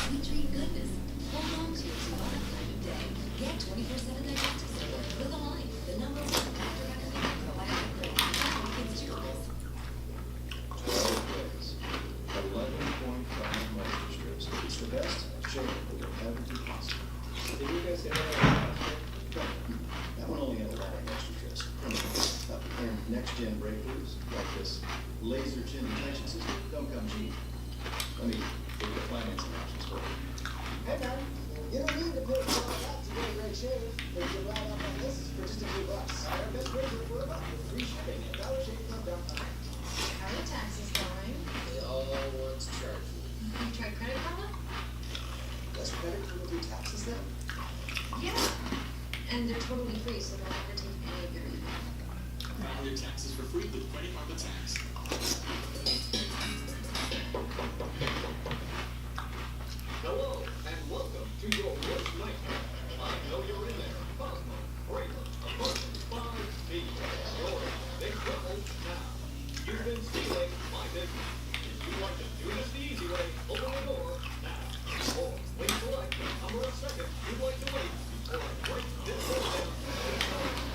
Sweet treat goodness. Hold on to it on a kind of day. Get 24/7 digestive support with Align, the number one doctor recommended probiotic drink. Kids chews. 12 days, 11.5 moisture strips. It's the best shake that you'll ever do possible. Did you guys say that? That one only had 11 moisture strips. And next-gen breakthroughs, like this laser chin detection system, don't come cheap. Let me get the financing options for you. Hey man, you don't need to pay for all that to get a great shave. If you ride up on this for just a few bucks. Our best razor for $1 with free shipping at DollarShaveClub.com. How are taxes going? They all want to charge me. You tried Credit Karma? Does credit come with your taxes then? Yeah. And they're totally free, so they'll never take any of your money. File your taxes for free with Credit Karma Tax. Hello, and welcome to your worst nightmare. I know you're in there. Cosmo, Braylon, Apartment 5B. You're in big trouble now. You've been stealing my business. If you'd like to do this the easy way, open the door now. Or wait till I number a second you'd like to wait before I break this door down.